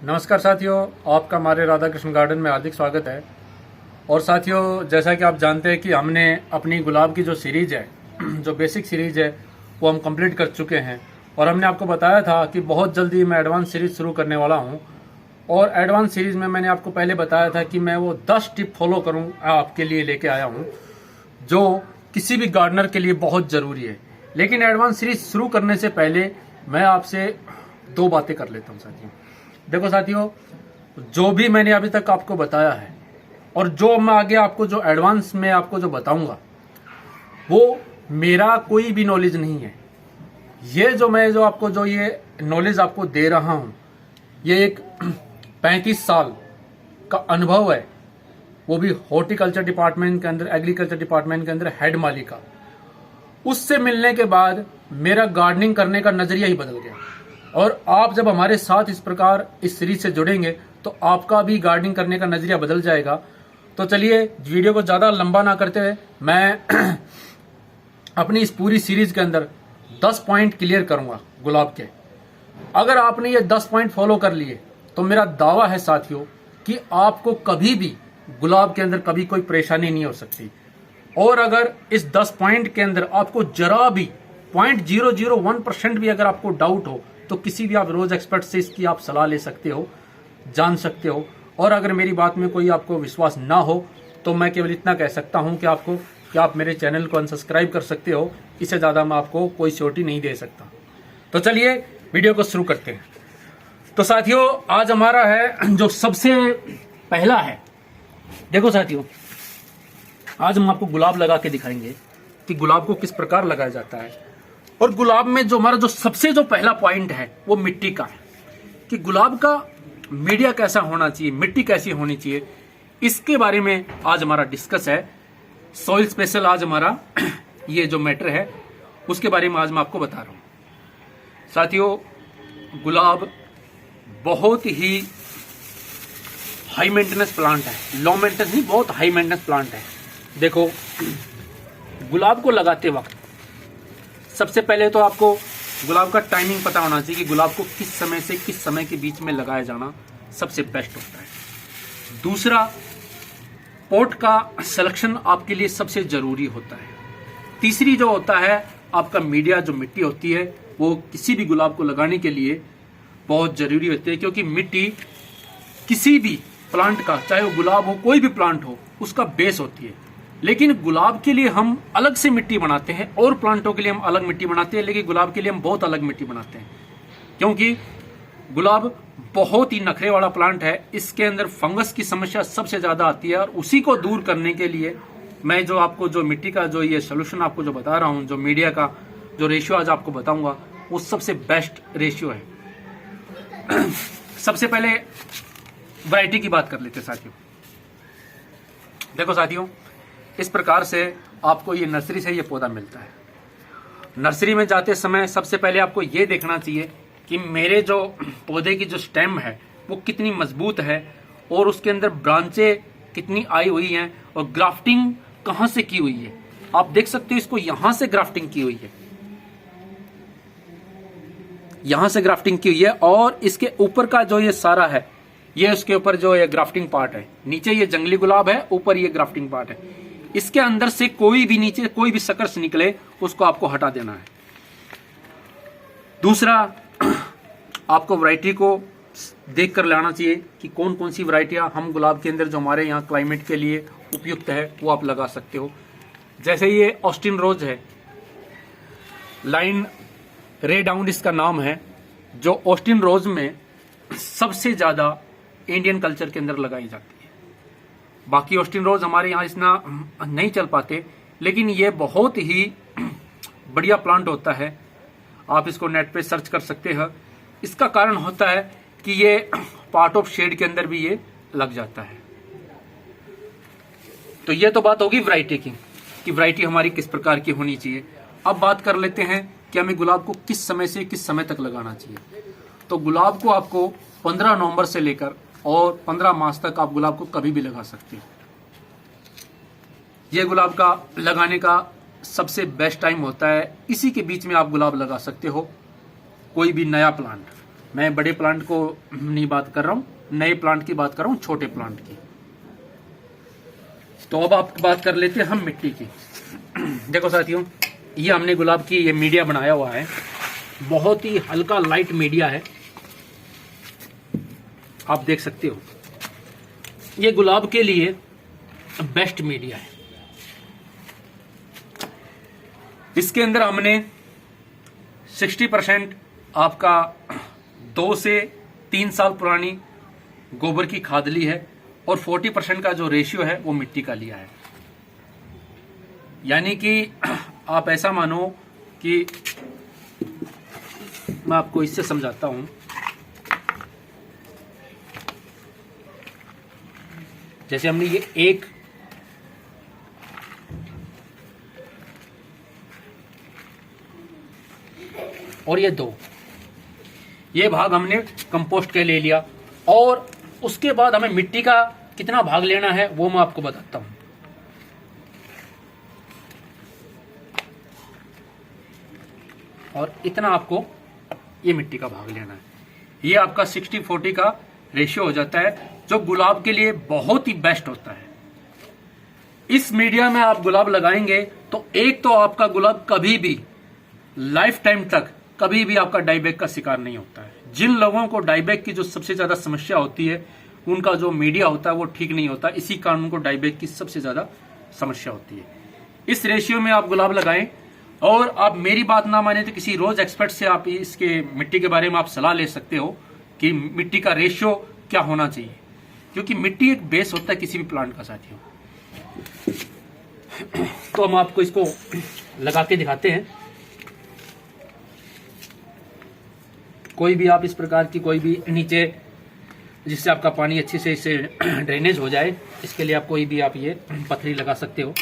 नमस्कार साथियों, आपका हमारे राधा कृष्ण गार्डन में हार्दिक स्वागत है। और साथियों, जैसा कि आप जानते हैं कि हमने अपनी गुलाब की जो सीरीज है, जो बेसिक सीरीज है, वो हम कंप्लीट कर चुके हैं। और हमने आपको बताया था कि बहुत जल्दी मैं एडवांस सीरीज शुरू करने वाला हूं। और एडवांस सीरीज में मैंने आपको पहले बताया था कि मैं वो 10 टिप फॉलो करूँ आपके लिए लेके आया हूँ, जो किसी भी गार्डनर के लिए बहुत ज़रूरी है। लेकिन एडवांस सीरीज शुरू करने से पहले मैं आपसे 2 बातें कर लेता हूँ साथियों। देखो साथियों, जो भी मैंने अभी तक आपको बताया है और जो मैं आगे आपको जो एडवांस में आपको जो बताऊंगा, वो मेरा कोई भी नॉलेज नहीं है। ये जो मैं जो आपको जो ये नॉलेज आपको दे रहा हूं, ये एक 35 साल का अनुभव है, वो भी हॉर्टिकल्चर डिपार्टमेंट के अंदर, एग्रीकल्चर डिपार्टमेंट के अंदर हेड माली का। उससे मिलने के बाद मेरा गार्डनिंग करने का नजरिया ही बदल गया। और आप जब हमारे साथ इस प्रकार इस सीरीज से जुड़ेंगे तो आपका भी गार्डनिंग करने का नजरिया बदल जाएगा। तो चलिए, वीडियो को ज्यादा लंबा ना करते हुए मैं अपनी इस पूरी सीरीज के अंदर 10 पॉइंट क्लियर करूंगा गुलाब के। अगर आपने ये 10 पॉइंट फॉलो कर लिए तो मेरा दावा है साथियों कि आपको कभी भी गुलाब के अंदर कभी कोई परेशानी नहीं हो सकती। और अगर इस 10 पॉइंट के अंदर आपको जरा भी 0.001% भी अगर आपको डाउट हो तो किसी भी आप रोज एक्सपर्ट से इसकी आप सलाह ले सकते हो, जान सकते हो। और अगर मेरी बात में कोई आपको विश्वास ना हो तो मैं केवल इतना कह सकता हूं कि आप मेरे चैनल को अनसब्सक्राइब कर सकते हो। इससे ज्यादा मैं आपको कोई श्योरिटी नहीं दे सकता। तो चलिए वीडियो को शुरू करते हैं। तो साथियों, आज हमारा है जो सबसे पहला है। देखो साथियों, आज हम आपको गुलाब लगा के दिखाएंगे कि गुलाब को किस प्रकार लगाया जाता है। और गुलाब में जो हमारा जो सबसे जो पहला पॉइंट है वो मिट्टी का है कि गुलाब का मीडिया कैसा होना चाहिए, मिट्टी कैसी होनी चाहिए, इसके बारे में आज हमारा डिस्कस है। सॉइल स्पेशल आज हमारा ये जो मैटर है उसके बारे में आज मैं आपको बता रहा हूं। साथियों, गुलाब बहुत ही हाई मेंटेनेंस प्लांट है, लो मेंटेनेंस नहीं, बहुत हाई मेंटेनेंस प्लांट है। देखो, गुलाब को लगाते वक्त सबसे पहले तो आपको गुलाब का टाइमिंग पता होना चाहिए कि गुलाब को किस समय से किस समय के बीच में लगाया जाना सबसे बेस्ट होता है। दूसरा, पॉट का सिलेक्शन आपके लिए सबसे जरूरी होता है। तीसरी जो होता है आपका मीडिया, जो मिट्टी होती है, वो किसी भी गुलाब को लगाने के लिए बहुत जरूरी होती है, क्योंकि मिट्टी किसी भी प्लांट का, चाहे वो गुलाब हो, कोई भी प्लांट हो, उसका बेस होती है। लेकिन गुलाब के लिए हम अलग से मिट्टी बनाते हैं और प्लांटों के लिए हम अलग मिट्टी बनाते हैं, लेकिन गुलाब के लिए हम बहुत अलग मिट्टी बनाते हैं, क्योंकि गुलाब बहुत ही नखरे वाला प्लांट है। इसके अंदर फंगस की समस्या सबसे ज्यादा आती है। और उसी को दूर करने के लिए मैं जो आपको जो मिट्टी का जो ये सोल्यूशन आपको जो बता रहा हूं, जो मीडिया का जो रेशियो आज आपको बताऊंगा, वो सबसे बेस्ट रेशियो है। सबसे पहले वैरायटी की बात कर लेते हैं साथियों। देखो साथियों, इस प्रकार से आपको ये नर्सरी से ये पौधा मिलता है। नर्सरी में जाते समय सबसे पहले आपको ये देखना चाहिए कि मेरे जो पौधे की जो स्टेम है वो कितनी मजबूत है और उसके अंदर ब्रांचें कितनी आई हुई हैं और ग्राफ्टिंग कहां से की हुई है। आप देख सकते हो, इसको यहां से ग्राफ्टिंग की हुई है, यहां से ग्राफ्टिंग की हुई है। और इसके ऊपर का जो ये सारा है, ये उसके ऊपर जो ये ग्राफ्टिंग पार्ट है, नीचे ये जंगली गुलाब है, ऊपर ये ग्राफ्टिंग पार्ट है। इसके अंदर से कोई भी नीचे कोई भी सकर्स निकले उसको आपको हटा देना है। दूसरा, आपको वैरायटी को देख कर लाना चाहिए कि कौन कौन सी वैरायटियां हम गुलाब के अंदर जो हमारे यहाँ क्लाइमेट के लिए उपयुक्त है वो आप लगा सकते हो। जैसे ये ऑस्टिन रोज है, लाइन रे डाउन इसका नाम है, जो ऑस्टिन रोज में सबसे ज्यादा इंडियन कल्चर के अंदर लगाई जाती है। बाकी ऑस्टिन रोज हमारे यहाँ इतना नहीं चल पाते, लेकिन ये बहुत ही बढ़िया प्लांट होता है। आप इसको नेट पे सर्च कर सकते हैं। इसका कारण होता है कि ये पार्ट ऑफ शेड के अंदर भी ये लग जाता है। तो ये तो बात होगी वैरायटी की कि वैरायटी हमारी किस प्रकार की होनी चाहिए। अब बात कर लेते हैं कि हमें गुलाब को किस समय से किस समय तक लगाना चाहिए। तो गुलाब को आपको 15 नवंबर से लेकर और 15 मार्च तक आप गुलाब को कभी भी लगा सकते हो। ये गुलाब का लगाने का सबसे बेस्ट टाइम होता है। इसी के बीच में आप गुलाब लगा सकते हो कोई भी नया प्लांट। मैं बड़े प्लांट को नहीं बात कर रहा हूँ, नए प्लांट की बात कर रहा हूँ, छोटे प्लांट की। तो अब आप बात कर लेते हैं हम मिट्टी की। देखो साथियों, ये हमने गुलाब की ये मीडिया बनाया हुआ है, बहुत ही हल्का लाइट मीडिया है, आप देख सकते हो। ये गुलाब के लिए बेस्ट मीडिया है। इसके अंदर हमने 60% आपका 2 से 3 साल पुरानी गोबर की खाद ली है और 40% का जो रेशियो है वो मिट्टी का लिया है। यानी कि आप ऐसा मानो कि मैं आपको इससे समझाता हूं। जैसे हमने ये 1 और ये 2, ये भाग हमने कंपोस्ट के ले लिया, और उसके बाद हमें मिट्टी का कितना भाग लेना है वो मैं आपको बताता हूं। और इतना आपको ये मिट्टी का भाग लेना है। ये आपका 60-40 का रेशियो हो जाता है, जो गुलाब के लिए बहुत ही बेस्ट होता है। इस मीडिया में आप गुलाब लगाएंगे तो एक तो आपका गुलाब कभी भी लाइफ टाइम तक कभी भी आपका डाईबैक का शिकार नहीं होता है। जिन लोगों को डाईबैक की जो सबसे ज्यादा समस्या होती है, उनका जो मीडिया होता है वो ठीक नहीं होता, इसी कारण उनको डाईबैक की सबसे ज्यादा समस्या होती है। इस रेशियो में आप गुलाब लगाएं, और आप मेरी बात ना माने तो किसी रोज एक्सपर्ट से आप इसके मिट्टी के बारे में आप सलाह ले सकते हो कि मिट्टी का रेशियो क्या होना चाहिए, क्योंकि मिट्टी एक बेस होता है किसी भी प्लांट का साथियों। तो हम आपको इसको लगा के दिखाते हैं। कोई भी आप इस प्रकार की कोई भी नीचे जिससे आपका पानी अच्छे से इससे ड्रेनेज हो जाए, इसके लिए आप कोई भी आप ये पथरी लगा सकते हो।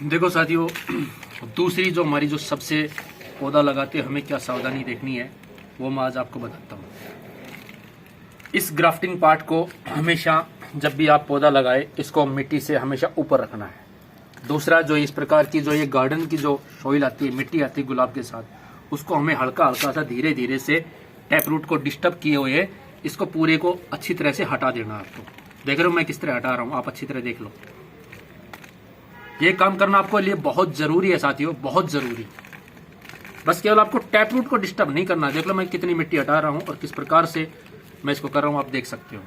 देखो साथियों, दूसरी जो हमारी जो सबसे पौधा लगाते हैं हमें क्या सावधानी देखनी है वो मैं आज आपको बताता हूँ। इस ग्राफ्टिंग पार्ट को हमेशा जब भी आप पौधा लगाए, इसको मिट्टी से हमेशा ऊपर रखना है। दूसरा, जो इस प्रकार की जो ये गार्डन की जो सॉइल आती है, मिट्टी आती है गुलाब के साथ, उसको हमें हल्का हल्का सा धीरे धीरे से टैप रूट को डिस्टर्ब किए हुए इसको पूरे को अच्छी तरह से हटा देना है। आपको देख रहे हो मैं किस तरह हटा रहा हूँ, आप अच्छी तरह देख लो। ये काम करना आपको लिए बहुत जरूरी है साथियों, बहुत जरूरी। बस केवल आपको टैप रूट को डिस्टर्ब नहीं करना। देख लो मैं कितनी मिट्टी हटा रहा हूं और किस प्रकार से मैं इसको कर रहा हूं, आप देख सकते हो।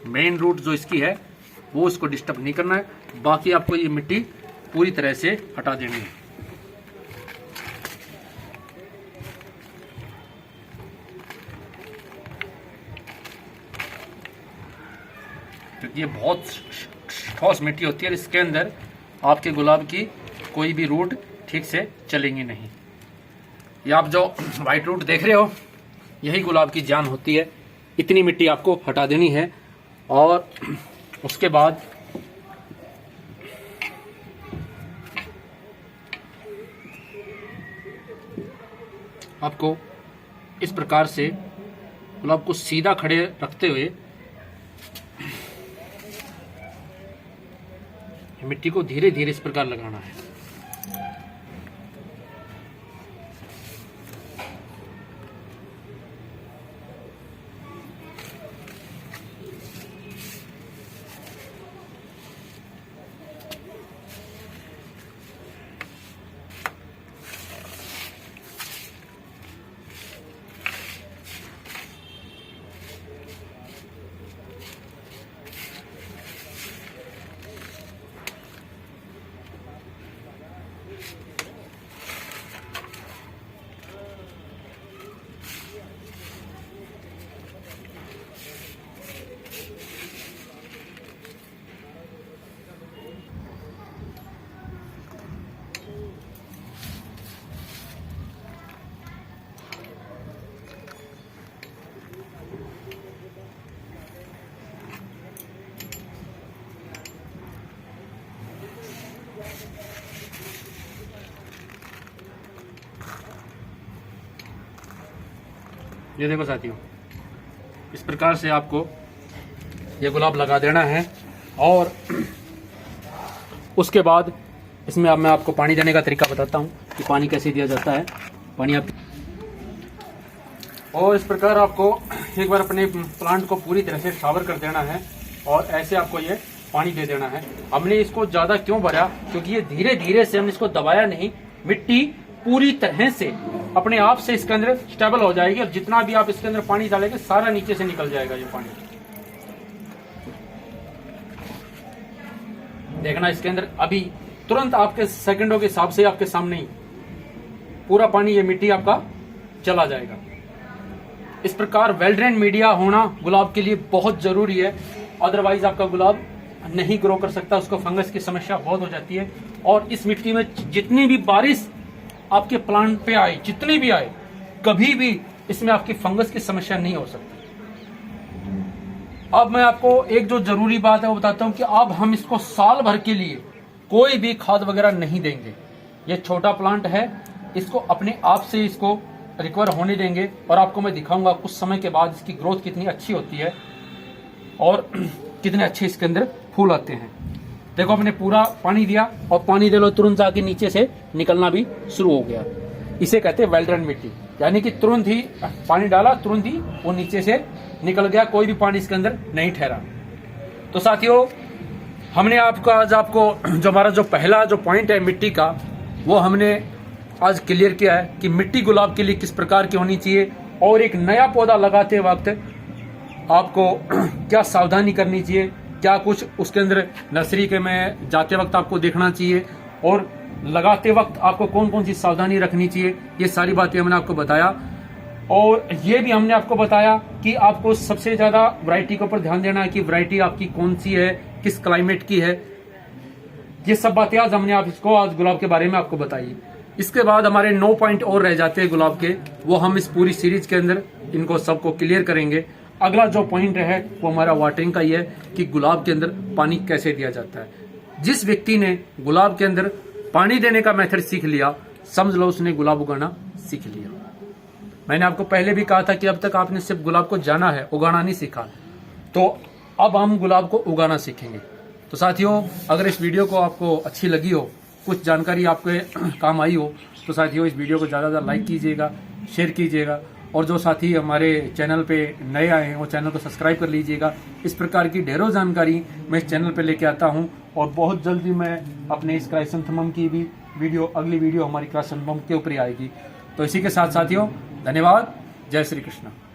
मेन रूट जो इसकी है वो इसको डिस्टर्ब नहीं करना है, बाकी आपको ये मिट्टी पूरी तरह से हटा देनी है। क्योंकि ये बहुत ठोस मिट्टी होती है और इसके अंदर आपके गुलाब की कोई भी रूट ठीक से चलेंगी नहीं। ये आप जो वाइट रूट देख रहे हो, यही गुलाब की जान होती है। इतनी मिट्टी आपको हटा देनी है, और उसके बाद आपको इस प्रकार से गुलाब को सीधा खड़े रखते हुए मिट्टी को धीरे धीरे इस प्रकार लगाना है। ये देखो साथियों, इस प्रकार से आपको ये गुलाब लगा देना है। और उसके बाद इसमें अब मैं आपको पानी देने का तरीका बताता हूँ कि पानी कैसे दिया जाता है। पानी आप और इस प्रकार आपको एक बार अपने प्लांट को पूरी तरह से शावर कर देना है और ऐसे आपको ये पानी दे देना है। हमने इसको ज़्यादा क्यों भरा, क्योंकि ये धीरे धीरे से, हमने इसको दबाया नहीं, मिट्टी पूरी तरह से अपने आप से इसके अंदर स्टेबल हो जाएगी और जितना भी आप इसके अंदर पानी डालेंगे सारा नीचे से निकल जाएगा ये पानी। देखना इसके अंदर अभी तुरंत आपके सेकंडों के हिसाब से आपके सामने ही पूरा पानी, ये मिट्टी आपका चला जाएगा। इस प्रकार वेल ड्रेन मीडिया होना गुलाब के लिए बहुत जरूरी है, अदरवाइज आपका गुलाब नहीं ग्रो कर सकता, उसको फंगस की समस्या बहुत हो जाती है। और इस मिट्टी में जितनी भी बारिश आपके प्लांट पे आए, जितनी भी आए, कभी भी इसमें आपकी फंगस की समस्या नहीं हो सकती। अब मैं आपको एक जो जरूरी बात है वो बताता हूं कि अब हम इसको साल भर के लिए कोई भी खाद वगैरह नहीं देंगे। ये छोटा प्लांट है, इसको अपने आप से इसको रिकवर होने देंगे और आपको मैं दिखाऊंगा कुछ समय के बाद इसकी ग्रोथ कितनी अच्छी होती है और कितने अच्छे इसके अंदर फूल आते हैं। देखो हमने पूरा पानी दिया और पानी दे लो तुरंत जाके नीचे से निकलना भी शुरू हो गया। इसे कहते हैं वेल ड्रेन मिट्टी, यानी कि तुरंत ही पानी डाला, तुरंत ही वो नीचे से निकल गया, कोई भी पानी इसके अंदर नहीं ठहरा। तो साथियों, हमने आपको जो हमारा जो पहला जो पॉइंट है मिट्टी का, वो हमने आज क्लियर किया है कि मिट्टी गुलाब के लिए किस प्रकार की होनी चाहिए और एक नया पौधा लगाते वक्त आपको क्या सावधानी करनी चाहिए, क्या कुछ उसके अंदर नर्सरी के में जाते वक्त आपको देखना चाहिए और लगाते वक्त आपको कौन कौन सी सावधानी रखनी चाहिए, ये सारी बातें हमने आपको बताया। और ये भी हमने आपको बताया कि आपको सबसे ज्यादा वैरायटी के ऊपर ध्यान देना है कि वैरायटी आपकी कौन सी है, किस क्लाइमेट की है। ये सब बातें आज हमने आज गुलाब के बारे में आपको बताई। इसके बाद हमारे 9 पॉइंट और रह जाते हैं गुलाब के, वो हम इस पूरी सीरीज के अंदर इनको सबको क्लियर करेंगे। अगला जो पॉइंट है वो हमारा वाटरिंग का ही है कि गुलाब के अंदर पानी कैसे दिया जाता है। जिस व्यक्ति ने गुलाब के अंदर पानी देने का मेथड सीख लिया, समझ लो उसने गुलाब उगाना सीख लिया। मैंने आपको पहले भी कहा था कि अब तक आपने सिर्फ गुलाब को जाना है, उगाना नहीं सीखा। तो अब हम गुलाब को उगाना सीखेंगे। तो साथियों, अगर इस वीडियो को आपको अच्छी लगी हो, कुछ जानकारी आपके काम आई हो, तो साथियों इस वीडियो को ज़्यादा से ज़्यादा लाइक कीजिएगा, शेयर कीजिएगा और जो साथी हमारे चैनल पे नए आए हैं वो चैनल को सब्सक्राइब कर लीजिएगा। इस प्रकार की ढेरों जानकारी मैं इस चैनल पे लेके आता हूं और बहुत जल्दी मैं अपने इस क्राइसैंथेमम की भी अगली वीडियो हमारी क्राइसैंथेमम के ऊपर ही आएगी। तो इसी के साथ साथियों, धन्यवाद। जय श्री कृष्ण।